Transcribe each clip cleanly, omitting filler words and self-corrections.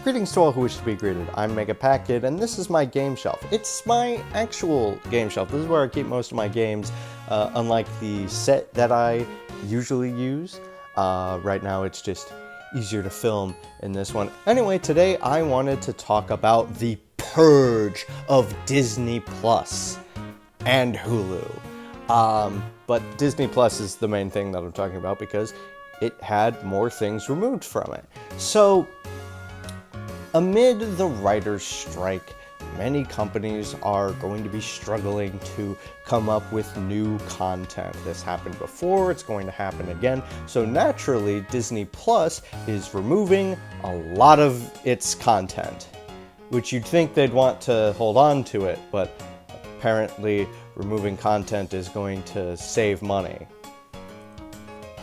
Greetings to all who wish to be greeted. I'm MegaPacKid, and this is my game shelf. It's my actual game shelf. This is where I keep most of my games, unlike the set that I usually use. Right now it's just easier to film in this one. Anyway, today I wanted to talk about the purge of Disney Plus and Hulu. But Disney Plus is the main thing that I'm talking about because it had more things removed from it. So, amid the writer's strike, many companies are going to be struggling to come up with new content. This happened before, it's going to happen again. So naturally, Disney Plus is removing a lot of its content, which you'd think they'd want to hold on to it, but apparently removing content is going to save money.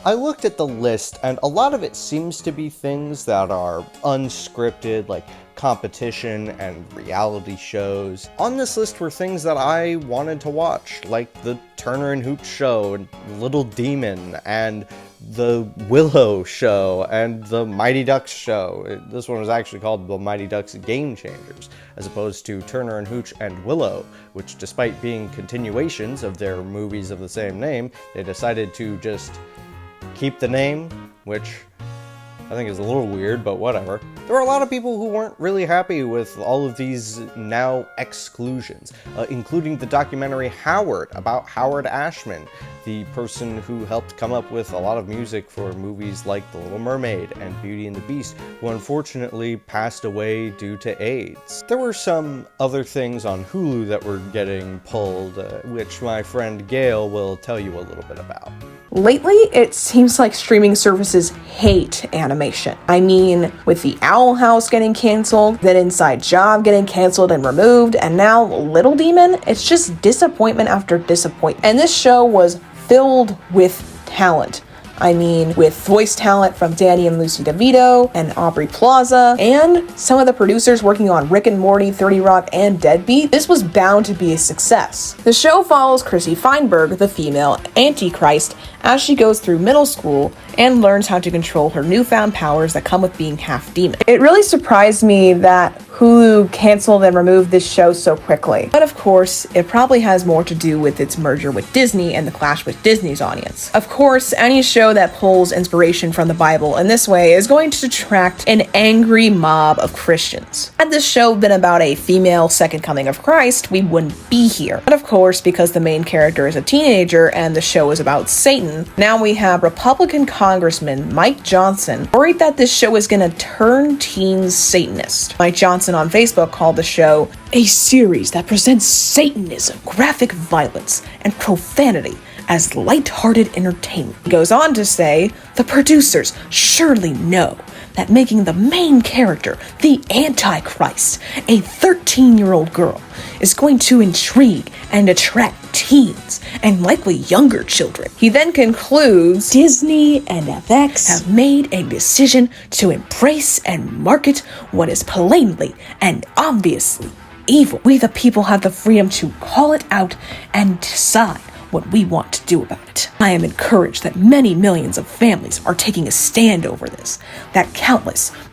I looked at the list, and a lot of it seems to be things that are unscripted, like competition and reality shows. On this list were things that I wanted to watch, like the Turner and Hooch show, and Little Demon, and the Willow show, and the Mighty Ducks show. This one was actually called the Mighty Ducks Game Changers, as opposed to Turner and Hooch and Willow, which, despite being continuations of their movies of the same name, they decided to just keep the name, which I think is a little weird, but whatever. There were a lot of people who weren't really happy with all of these now exclusions, including the documentary Howard, about Howard Ashman, the person who helped come up with a lot of music for movies like The Little Mermaid and Beauty and the Beast, who unfortunately passed away due to AIDS. There were some other things on Hulu that were getting pulled, which my friend Gayle will tell you a little bit about. Lately, it seems like streaming services hate animation. I mean, with the Owl House getting canceled, then Inside Job getting canceled and removed, and now Little Demon, it's just disappointment after disappointment. And this show was filled with talent. I mean, with voice talent from Danny and Lucy DeVito and Aubrey Plaza, and some of the producers working on Rick and Morty, 30 Rock, and Deadbeat, this was bound to be a success. The show follows Chrissy Feinberg, the female Antichrist, as she goes through middle school and learns how to control her newfound powers that come with being half demon. It really surprised me that Hulu canceled and removed this show so quickly. But of course, it probably has more to do with its merger with Disney and the clash with Disney's audience. Of course, any show that pulls inspiration from the Bible in this way is going to attract an angry mob of Christians. Had this show been about a female second coming of Christ, we wouldn't be here. But of course, because the main character is a teenager and the show is about Satan, now we have Republican Congressman Mike Johnson worried that this show is going to turn teens Satanist. Mike Johnson on Facebook called the show a series that presents Satanism, graphic violence, and profanity as lighthearted entertainment. He goes on to say, the producers surely know that making the main character the Antichrist, a 13-year-old girl, is going to intrigue and attract teens and likely younger children. He then concludes, Disney and FX have made a decision to embrace and market what is plainly and obviously evil. We the people have the freedom to call it out and decide what we want to do about it. I am encouraged that many millions of families are taking a stand over this, that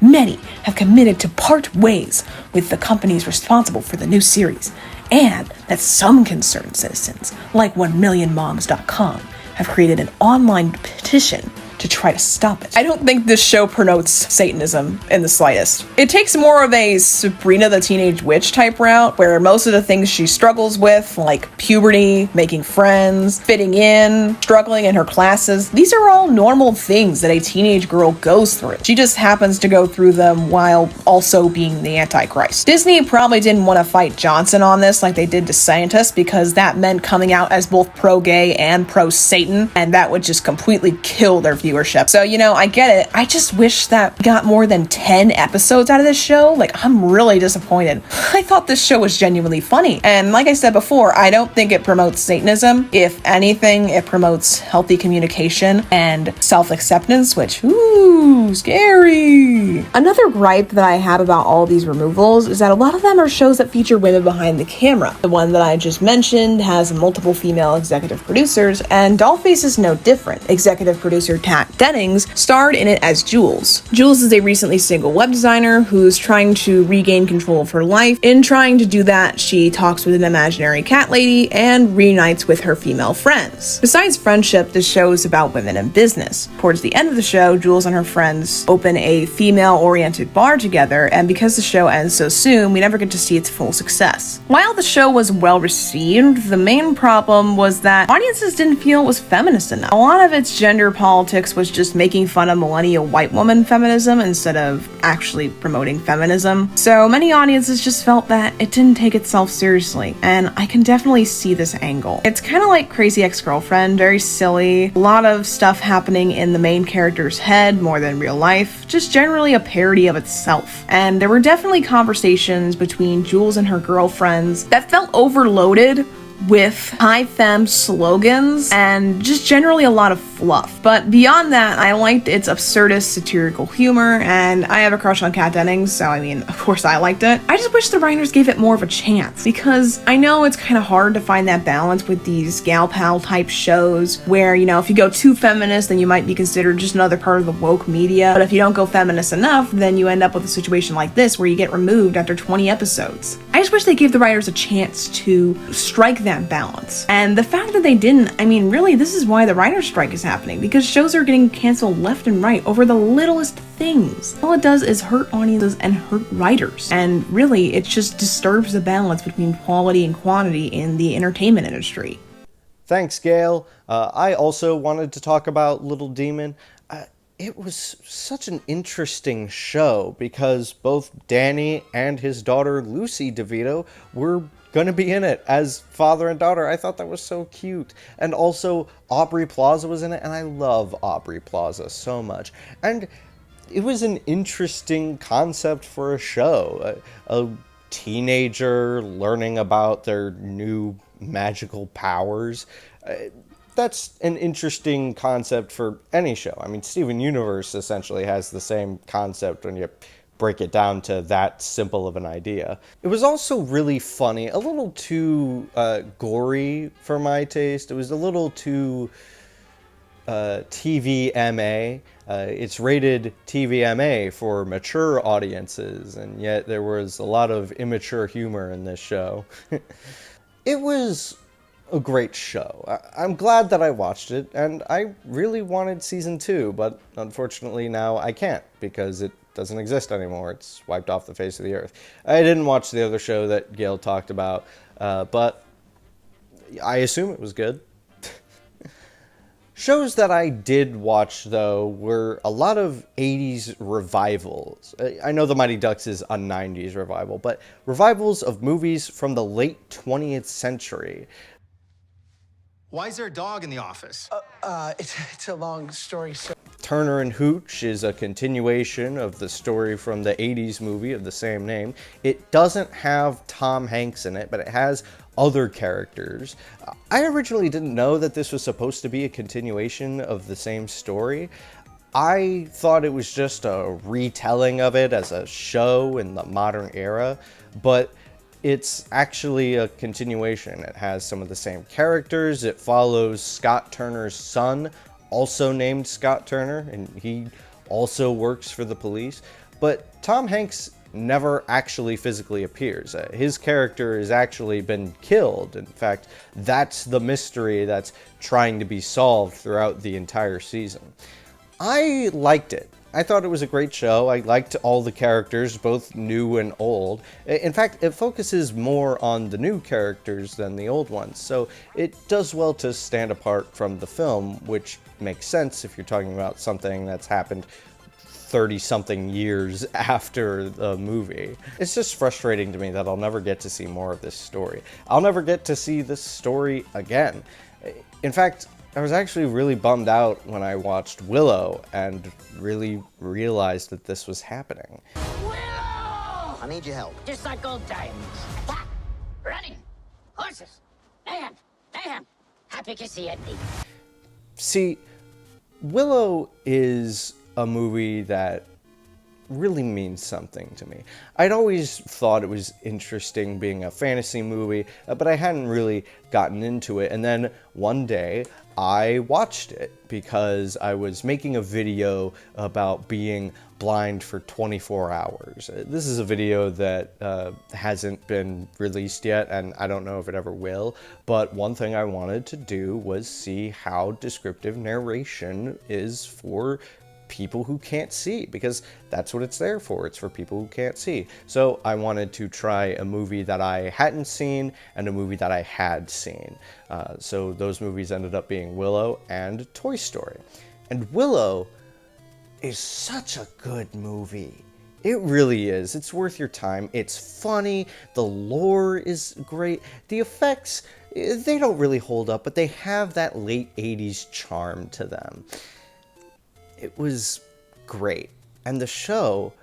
many have committed to part ways with the companies responsible for the new series, and that some concerned citizens, like 1millionmoms.com, have created an online petition to try to stop it. I don't think this show promotes Satanism in the slightest. It takes more of a Sabrina the Teenage Witch type route, where most of the things she struggles with, like puberty, making friends, fitting in, struggling in her classes, these are all normal things that a teenage girl goes through. She just happens to go through them while also being the Antichrist. Disney probably didn't want to fight Johnson on this like they did to Scientist, because that meant coming out as both pro-gay and pro-Satan, and that would just completely kill their viewership. So, I get it. I just wish that we got more than 10 episodes out of this show. Like, I'm really disappointed. I thought this show was genuinely funny. And like I said before, I don't think it promotes Satanism. If anything, it promotes healthy communication and self-acceptance, which, ooh, scary. Another gripe that I have about all these removals is that a lot of them are shows that feature women behind the camera. The one that I just mentioned has multiple female executive producers, and Dollface is no different. Executive producer Tad Kat Dennings, starred in it as Jules. Jules is a recently single web designer who's trying to regain control of her life. In trying to do that, she talks with an imaginary cat lady and reunites with her female friends. Besides friendship, the show is about women in business. Towards the end of the show, Jules and her friends open a female-oriented bar together, and because the show ends so soon, we never get to see its full success. While the show was well received, the main problem was that audiences didn't feel it was feminist enough. A lot of its gender politics was just making fun of millennial white woman feminism instead of actually promoting feminism. So many audiences just felt that it didn't take itself seriously, and I can definitely see this angle. It's kind of like Crazy Ex-Girlfriend, very silly, a lot of stuff happening in the main character's head more than real life, just generally a parody of itself. And there were definitely conversations between Jules and her girlfriends that felt overloaded with high femme slogans and just generally a lot of fluff. But beyond that, I liked its absurdist satirical humor, and I have a crush on Kat Dennings, so I mean, of course I liked it. I just wish the writers gave it more of a chance, because I know it's kind of hard to find that balance with these gal pal type shows where, you know, if you go too feminist, then you might be considered just another part of the woke media, but if you don't go feminist enough, then you end up with a situation like this where you get removed after 20 episodes. I just wish they gave the writers a chance to strike that balance. And the fact that they didn't, I mean, really, this is why the writer's strike is happening, because shows are getting canceled left and right over the littlest things. All it does is hurt audiences and hurt writers. And really, it just disturbs the balance between quality and quantity in the entertainment industry. Thanks, Gayle. I also wanted to talk about Little Demon. It was such an interesting show because both Danny and his daughter Lucy DeVito were going to be in it as father and daughter. I thought that was so cute. And also Aubrey Plaza was in it, and I love Aubrey Plaza so much. And it was an interesting concept for a show. A teenager learning about their new magical powers. That's an interesting concept for any show. I mean, Steven Universe essentially has the same concept when you break it down to that simple of an idea. It was also really funny, a little too gory for my taste. It was a little too TVMA. It's rated TVMA for mature audiences, and yet there was a lot of immature humor in this show. It was a great show. I'm glad that I watched it, and I really wanted season 2, but unfortunately now I can't because it doesn't exist anymore. It's wiped off the face of the earth. I didn't watch the other show that Gayle talked about, but I assume it was good. Shows that I did watch, though, were a lot of 80s revivals. I know The Mighty Ducks is a 90s revival, but revivals of movies from the late 20th century. Why is there a dog in the office? It's a long story. So Turner and Hooch is a continuation of the story from the 80s movie of the same name. It doesn't have Tom Hanks in it, but it has other characters. I originally didn't know that this was supposed to be a continuation of the same story. I thought it was just a retelling of it as a show in the modern era, but it's actually a continuation. It has some of the same characters. It follows Scott Turner's son, also named Scott Turner, and he also works for the police. But Tom Hanks never actually physically appears. His character has actually been killed. In fact, that's the mystery that's trying to be solved throughout the entire season. I liked it. I thought it was a great show. I liked all the characters, both new and old. In fact, it focuses more on the new characters than the old ones, so it does well to stand apart from the film, which makes sense if you're talking about something that's happened 30-something years after the movie. It's just frustrating to me that I'll never get to see more of this story. I'll never get to see this story again. In fact, I was actually really bummed out when I watched Willow and really realized that this was happening. Willow! I need your help. Just like old times. Ha! Running. Horses. Mayhem. Mayhem. Happy to see it. See, Willow is a movie that really means something to me. I'd always thought it was interesting being a fantasy movie, but I hadn't really gotten into it. And then one day I watched it because I was making a video about being blind for 24 hours. This is a video that hasn't been released yet, and I don't know if it ever will, but one thing I wanted to do was see how descriptive narration is for people who can't see, because that's what it's there for. It's for people who can't see. So I wanted to try a movie that I hadn't seen and a movie that I had seen. So those movies ended up being Willow and Toy Story. And Willow is such a good movie. It really is. It's worth your time. It's funny. The lore is great. The effects, they don't really hold up, but they have that late 80s charm to them. It was great, and the show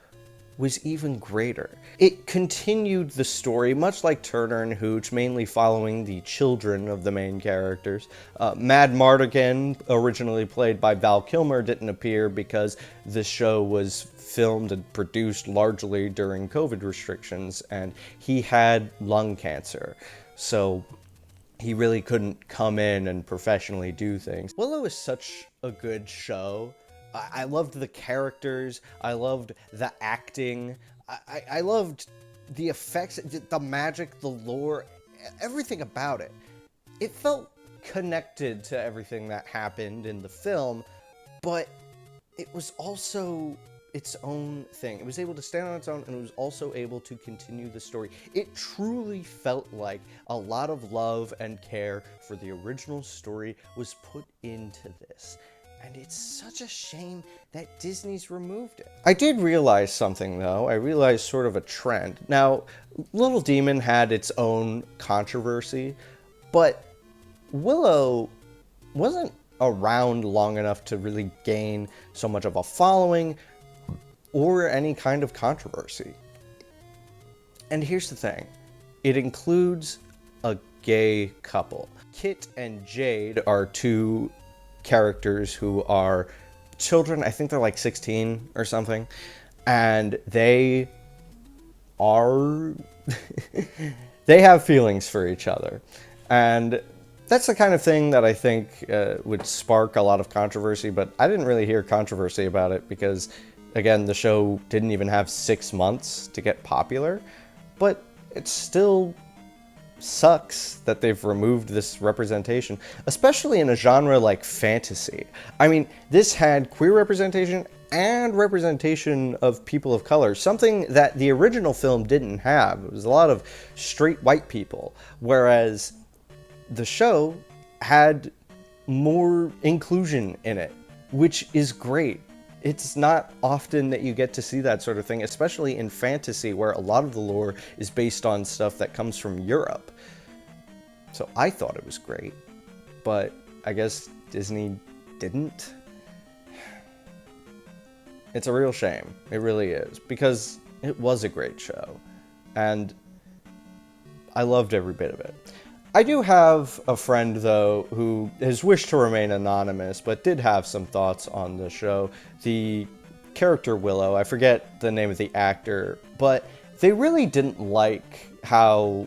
was even greater. It continued the story, much like Turner and Hooch, mainly following the children of the main characters. Mad Mardigan, originally played by Val Kilmer, didn't appear because the show was filmed and produced largely during COVID restrictions, and he had lung cancer. So he really couldn't come in and professionally do things. Willow is such a good show. I loved the characters, I loved the acting, I loved the effects, the magic, the lore, everything about it. It felt connected to everything that happened in the film, but it was also its own thing. It was able to stand on its own, and it was also able to continue the story. It truly felt like a lot of love and care for the original story was put into this. And it's such a shame that Disney's removed it. I did realize something, though. I realized sort of a trend. Now, Little Demon had its own controversy, but Willow wasn't around long enough to really gain so much of a following or any kind of controversy. And here's the thing. It includes a gay couple. Kit and Jade are two characters who are children. I think they're like 16 or something, and they are they have feelings for each other, and that's the kind of thing that I think would spark a lot of controversy. But I didn't really hear controversy about it because, again, the show didn't even have 6 months to get popular. But it's still sucks that they've removed this representation, especially in a genre like fantasy. I mean, this had queer representation and representation of people of color, something that the original film didn't have. It was a lot of straight white people, whereas the show had more inclusion in it, which is great. It's not often that you get to see that sort of thing, especially in fantasy, where a lot of the lore is based on stuff that comes from Europe. So I thought it was great, but I guess Disney didn't. It's a real shame. It really is, because it was a great show, and I loved every bit of it. I do have a friend, though, who has wished to remain anonymous, but did have some thoughts on the show. The character Willow, I forget the name of the actor, but they really didn't like how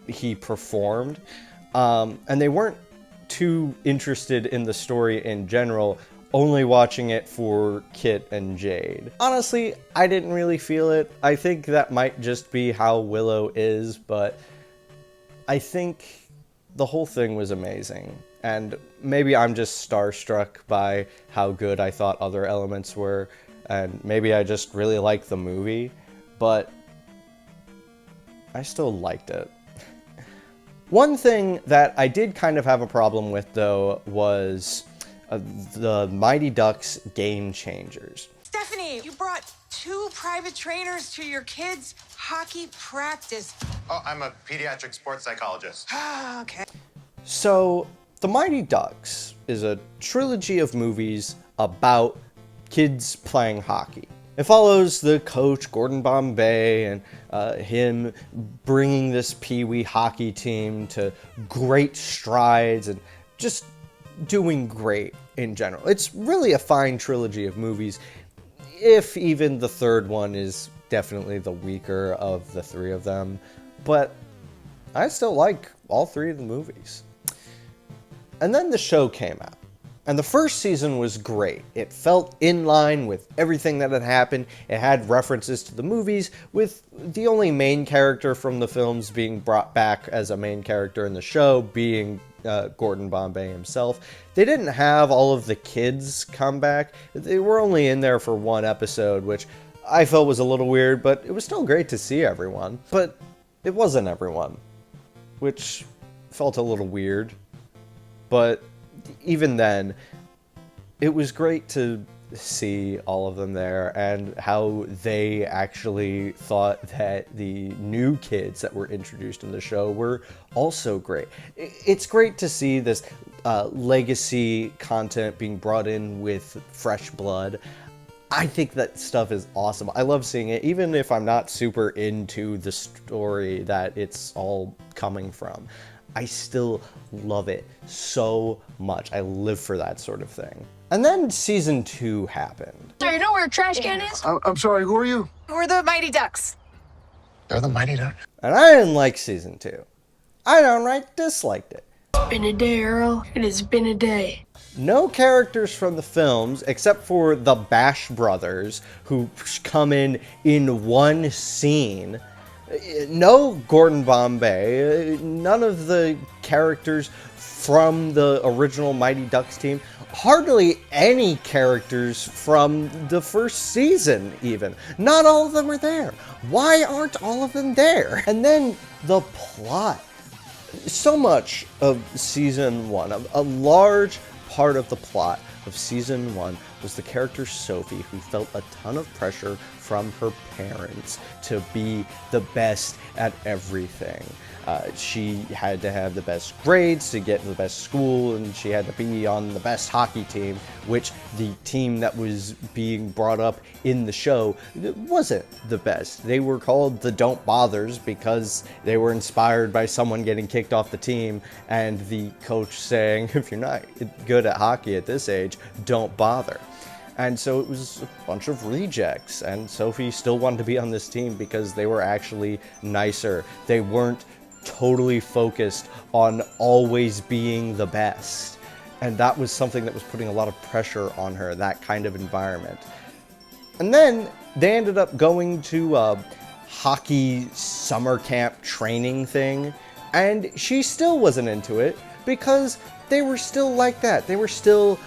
he performed, and they weren't too interested in the story in general, only watching it for Kit and Jade. Honestly, I didn't really feel it. I think that might just be how Willow is, but I think the whole thing was amazing, and maybe I'm just starstruck by how good I thought other elements were, and maybe I just really liked the movie, but I still liked it. One thing that I did kind of have a problem with, though, was the Mighty Ducks Game Changers. Stephanie, you brought 2 private trainers to your kids' hockey practice. Oh, I'm a pediatric sports psychologist. Okay. So, The Mighty Ducks is a trilogy of movies about kids playing hockey. It follows the coach, Gordon Bombay, and him bringing this Pee-wee hockey team to great strides and just doing great in general. It's really a fine trilogy of movies. if even the third one is definitely the weaker of the three of them. But I still like all three of the movies. And then the show came out. And the first season was great. It felt in line with everything that had happened. It had references to the movies, with the only main character from the films being brought back as a main character in the show being Gordon Bombay himself. They didn't have all of the kids come back. They were only in there for one episode, which I felt was a little weird, but it was still great to see everyone. But it wasn't everyone, which felt a little weird. But even then, it was great to see all of them there and how they actually thought that the new kids that were introduced in the show were also great. It's great to see this legacy content being brought in with fresh blood. I think that stuff is awesome. I love seeing it, even if I'm not super into the story that it's all coming from. I still love it so much. I live for that sort of thing. And then season 2 happened. So you know where a trash can is? I'm sorry, who are you? We're the Mighty Ducks. They're the Mighty Ducks. And I didn't like season 2. I downright disliked it. Been a day, Earl. It has been a day. No characters from the films, except for the Bash brothers, who come in one scene. No Gordon Bombay, none of the characters from the original Mighty Ducks team, hardly any characters from the first season even. Not all of them are there. Why aren't all of them there? And then the plot. So much of season 1, a large part of the plot of season 1 was the character Sophie, who felt a ton of pressure from her parents to be the best at everything. She had to have the best grades to get to the best school, and she had to be on the best hockey team, which the team that was being brought up in the show wasn't the best. They were called the Don't Bothers because they were inspired by someone getting kicked off the team and the coach saying, if you're not good at hockey at this age, don't bother. And so it was a bunch of rejects, and Sophie still wanted to be on this team because they were actually nicer. They weren't totally focused on always being the best. And that was something that was putting a lot of pressure on her, that kind of environment. And then they ended up going to a hockey summer camp training thing, and she still wasn't into it because they were still like that. They were still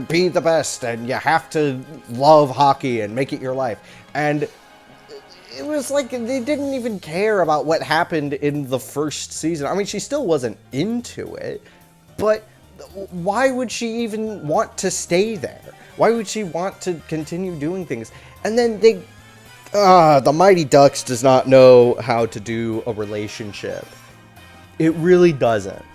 be the best, and you have to love hockey and make it your life. And it was like they didn't even care about what happened in the first season. I mean, she still wasn't into it, but why would she even want to stay there? Why would she want to continue doing things? And then the Mighty Ducks does not know how to do a relationship. It really doesn't.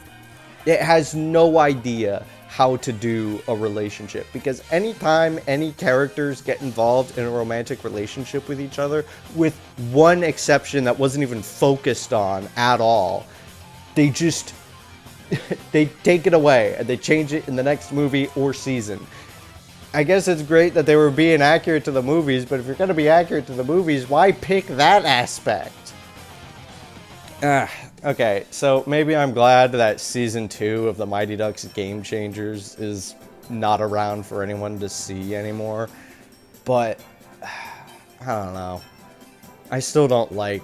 It has no idea how to do a relationship, because anytime any characters get involved in a romantic relationship with each other, with one exception that wasn't even focused on at all, they just they take it away and they change it in the next movie or season. I guess it's great that they were being accurate to the movies, but if you're going to be accurate to the movies, why pick that aspect? Okay, so maybe I'm glad that season 2 of the Mighty Ducks Game Changers is not around for anyone to see anymore, but I don't know. I still don't like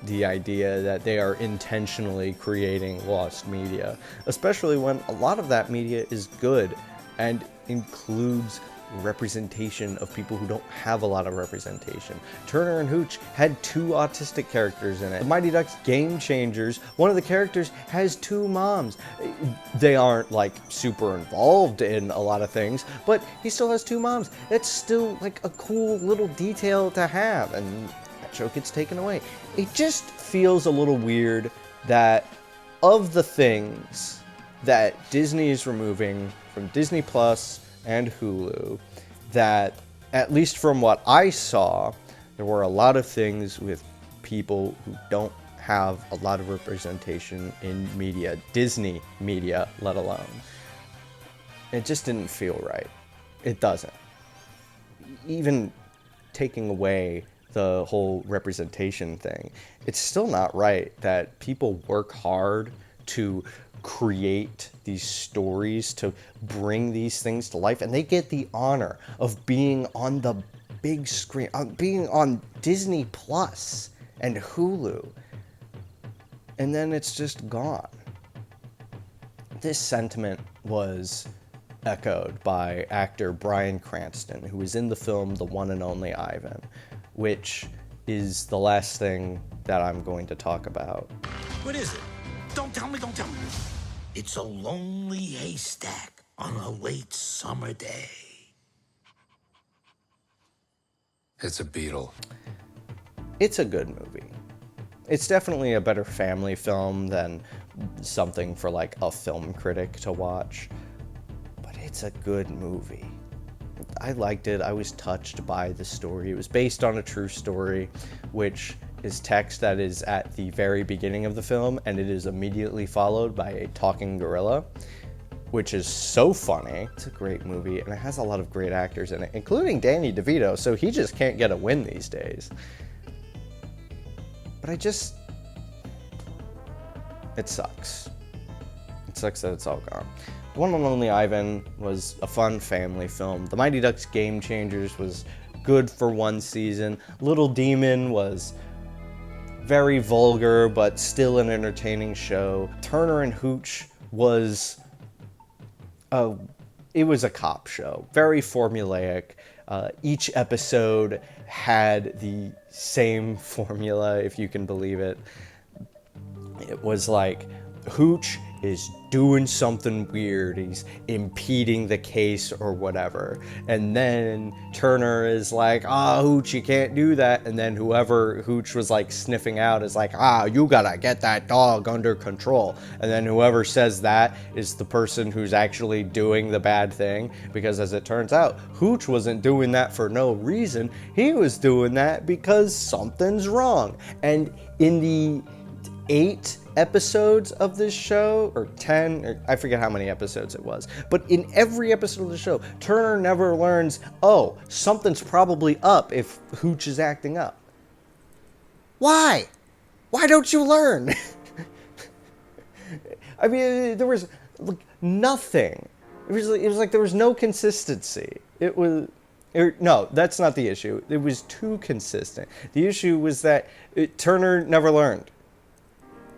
the idea that they are intentionally creating lost media, especially when a lot of that media is good and includes representation of people who don't have a lot of representation. Turner and Hooch had 2 autistic characters in it. The Mighty Ducks Game Changers, one of the characters has 2 moms. They aren't like super involved in a lot of things, but he still has 2 moms. That's still like a cool little detail to have, and that show gets taken away. It just feels a little weird that of the things that Disney is removing from Disney Plus and Hulu, that, at least from what I saw, there were a lot of things with people who don't have a lot of representation in media, Disney media, let alone. It just didn't feel right. It doesn't. Even taking away the whole representation thing, it's still not right that people work hard to create these stories, to bring these things to life, and they get the honor of being on the big screen, being on Disney Plus and Hulu, and then it's just gone. This sentiment was echoed by actor Bryan Cranston, who was in the film The One and Only Ivan, which is the last thing that I'm going to talk about. What is it? Don't tell me, don't tell me. It's a lonely haystack on a late summer day. It's a beetle. It's a good movie. It's definitely a better family film than something for like a film critic to watch, but it's a good movie. I liked it. I was touched by the story. It was based on a true story, which is text that is at the very beginning of the film, and it is immediately followed by a talking gorilla, which is so funny. It's a great movie, and it has a lot of great actors in it, including Danny DeVito, so he just can't get a win these days. But it sucks. It sucks that it's all gone. The One and Only Ivan was a fun family film. The Mighty Ducks Game Changers was good for one season. Little Demon was very vulgar, but still an entertaining show. Turner and Hooch was it was a cop show, very formulaic. Each episode had the same formula, if you can believe it. It was like, Hooch is doing something weird, he's impeding the case or whatever, and then Turner is like, Hooch, you can't do that, and then whoever Hooch was like sniffing out is like, you gotta get that dog under control, and then whoever says that is the person who's actually doing the bad thing, because as it turns out, Hooch wasn't doing that for no reason, he was doing that because something's wrong. And in the 8 episodes of this show, or 10, or I forget how many episodes it was, but in every episode of the show, Turner never learns, something's probably up if Hooch is acting up. Why? Why don't you learn? I mean, there was like nothing. It was like there was no consistency. No, that's not the issue. It was too consistent. The issue was that Turner never learned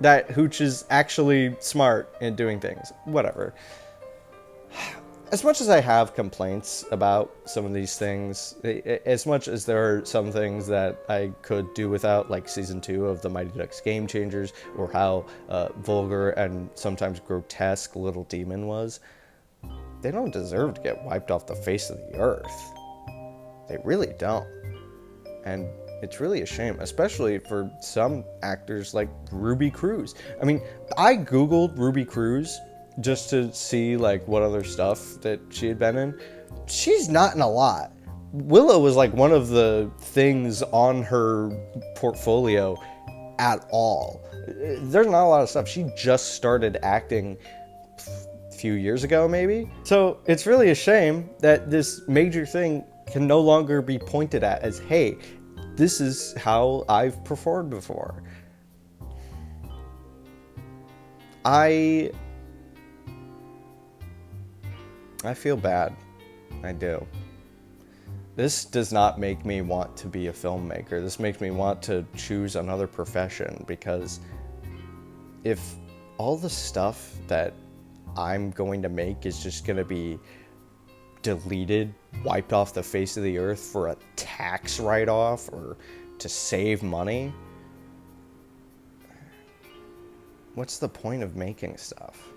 that Hooch is actually smart in doing things. Whatever. As much as I have complaints about some of these things, as much as there are some things that I could do without, like Season 2 of The Mighty Ducks Game Changers, or how vulgar and sometimes grotesque Little Demon was, they don't deserve to get wiped off the face of the earth. They really don't. And it's really a shame, especially for some actors like Ruby Cruz. I mean, I Googled Ruby Cruz just to see like what other stuff that she had been in. She's not in a lot. Willow was like one of the things on her portfolio at all. There's not a lot of stuff. She just started acting a few years ago, maybe. So it's really a shame that this major thing can no longer be pointed at as, hey, this is how I've performed before. I feel bad. I do. This does not make me want to be a filmmaker. This makes me want to choose another profession, because if all the stuff that I'm going to make is just going to be deleted, wiped off the face of the earth for a tax write-off or to save money, what's the point of making stuff?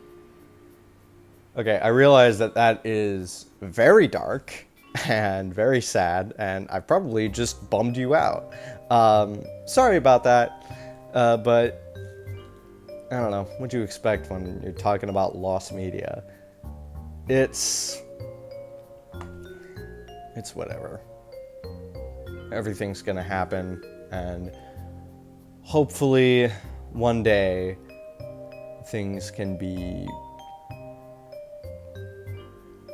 Okay, I realize that that is very dark and very sad, and I've probably just bummed you out. Sorry about that, but I don't know. What do you expect when you're talking about lost media? It's whatever. Everything's gonna happen, and hopefully one day things can be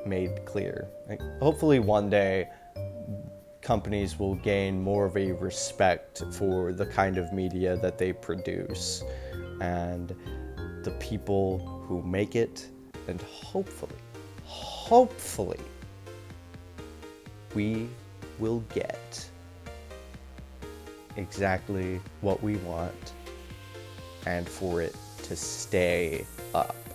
made clear. Like, hopefully one day companies will gain more of a respect for the kind of media that they produce and the people who make it, and hopefully, we will get exactly what we want and for it to stay up.